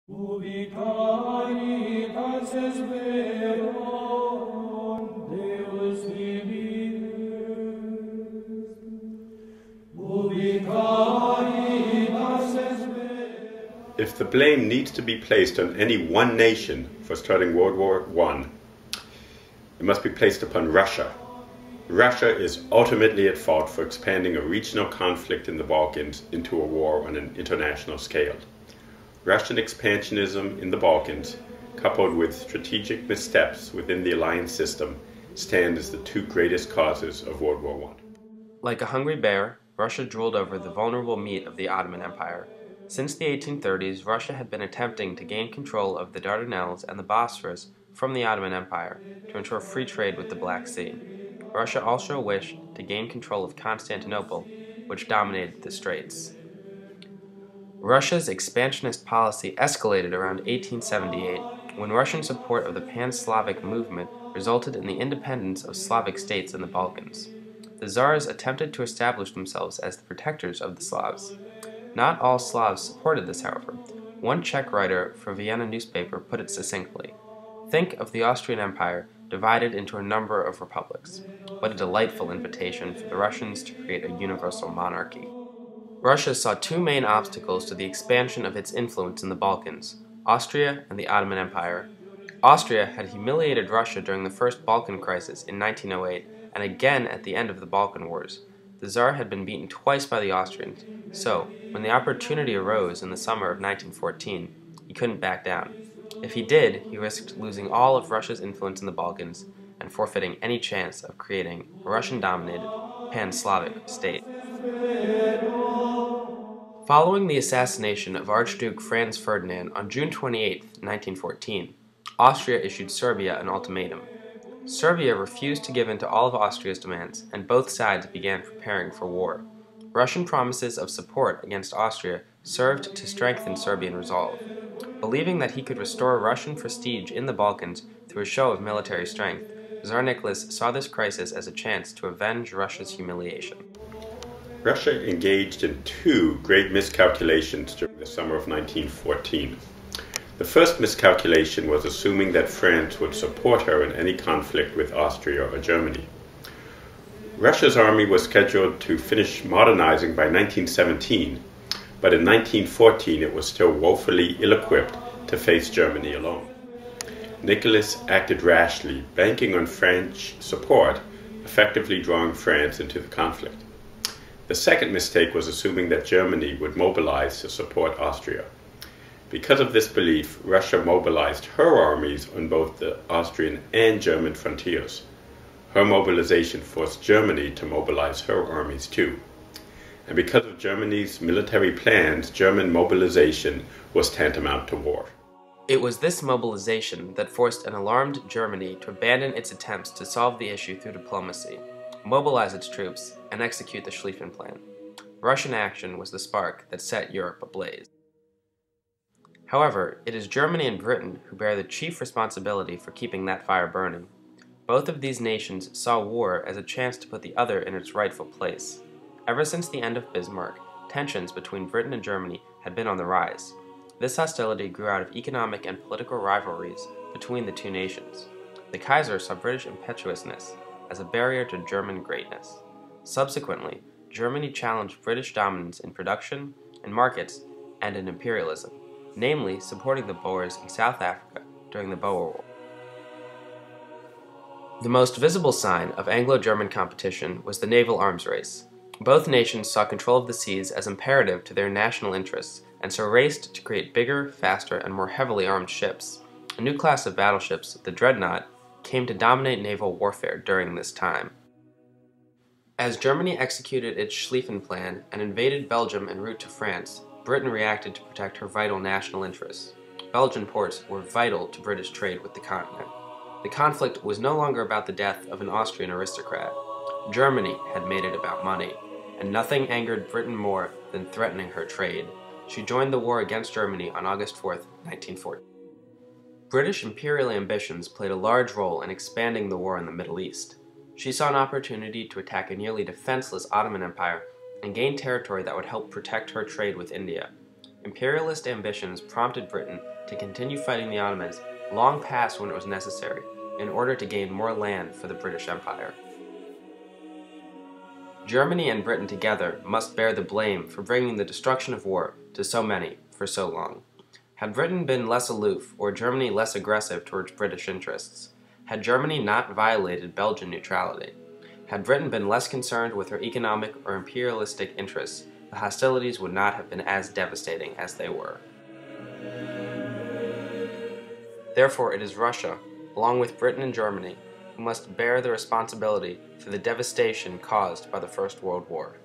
Ubi caritas es verum, Deus vivimus. Ubi caritas es verum. If the blame needs to be placed on any one nation for starting World War I, it must be placed upon Russia. Russia is ultimately at fault for expanding a regional conflict in the Balkans into a war on an international scale. Russian expansionism in the Balkans, coupled with strategic missteps within the alliance system, stand as the two greatest causes of World War I. Like a hungry bear, Russia drooled over the vulnerable meat of the Ottoman Empire. Since the 1830s, Russia had been attempting to gain control of the Dardanelles and the Bosphorus from the Ottoman Empire to ensure free trade with the Black Sea. Russia also wished to gain control of Constantinople, which dominated the Straits. Russia's expansionist policy escalated around 1878, when Russian support of the pan-Slavic movement resulted in the independence of Slavic states in the Balkans. The Tsars attempted to establish themselves as the protectors of the Slavs. Not all Slavs supported this, however. One Czech writer for a Vienna newspaper put it succinctly: "Think of the Austrian Empire divided into a number of republics. What a delightful invitation for the Russians to create a universal monarchy." Russia saw two main obstacles to the expansion of its influence in the Balkans: Austria and the Ottoman Empire. Austria had humiliated Russia during the First Balkan Crisis in 1908 and again at the end of the Balkan Wars. The Tsar had been beaten twice by the Austrians, so when the opportunity arose in the summer of 1914, he couldn't back down. If he did, he risked losing all of Russia's influence in the Balkans and forfeiting any chance of creating a Russian-dominated pan-Slavic state. Following the assassination of Archduke Franz Ferdinand on June 28, 1914, Austria issued Serbia an ultimatum. Serbia refused to give in to all of Austria's demands, and both sides began preparing for war. Russian promises of support against Austria served to strengthen Serbian resolve. Believing that he could restore Russian prestige in the Balkans through a show of military strength, Tsar Nicholas saw this crisis as a chance to avenge Russia's humiliation. Russia engaged in two great miscalculations during the summer of 1914. The first miscalculation was assuming that France would support her in any conflict with Austria or Germany. Russia's army was scheduled to finish modernizing by 1917, but in 1914 it was still woefully ill-equipped to face Germany alone. Nicholas acted rashly, banking on French support, effectively drawing France into the conflict. The second mistake was assuming that Germany would mobilize to support Austria. Because of this belief, Russia mobilized her armies on both the Austrian and German frontiers. Her mobilization forced Germany to mobilize her armies too. And because of Germany's military plans, German mobilization was tantamount to war. It was this mobilization that forced an alarmed Germany to abandon its attempts to solve the issue through diplomacy, mobilize its troops, and execute the Schlieffen Plan. Russian action was the spark that set Europe ablaze. However, it is Germany and Britain who bear the chief responsibility for keeping that fire burning. Both of these nations saw war as a chance to put the other in its rightful place. Ever since the end of Bismarck, tensions between Britain and Germany had been on the rise. This hostility grew out of economic and political rivalries between the two nations. The Kaiser saw British impetuousness as a barrier to German greatness. Subsequently, Germany challenged British dominance in production, in markets, and in imperialism, namely supporting the Boers in South Africa during the Boer War. The most visible sign of Anglo-German competition was the naval arms race. Both nations saw control of the seas as imperative to their national interests, and so raced to create bigger, faster, and more heavily armed ships. A new class of battleships, the dreadnought, came to dominate naval warfare during this time. As Germany executed its Schlieffen Plan and invaded Belgium en route to France, Britain reacted to protect her vital national interests. Belgian ports were vital to British trade with the continent. The conflict was no longer about the death of an Austrian aristocrat. Germany had made it about money, and nothing angered Britain more than threatening her trade. She joined the war against Germany on August 4, 1914. British imperial ambitions played a large role in expanding the war in the Middle East. She saw an opportunity to attack a nearly defenseless Ottoman Empire and gain territory that would help protect her trade with India. imperialist ambitions prompted Britain to continue fighting the Ottomans long past when it was necessary, in order to gain more land for the British Empire. Germany and Britain together must bear the blame for bringing the destruction of war to so many for so long. Had Britain been less aloof, or Germany less aggressive towards British interests, had Germany not violated Belgian neutrality, had Britain been less concerned with her economic or imperialistic interests, the hostilities would not have been as devastating as they were. Therefore, it is Russia, along with Britain and Germany, who must bear the responsibility for the devastation caused by the First World War.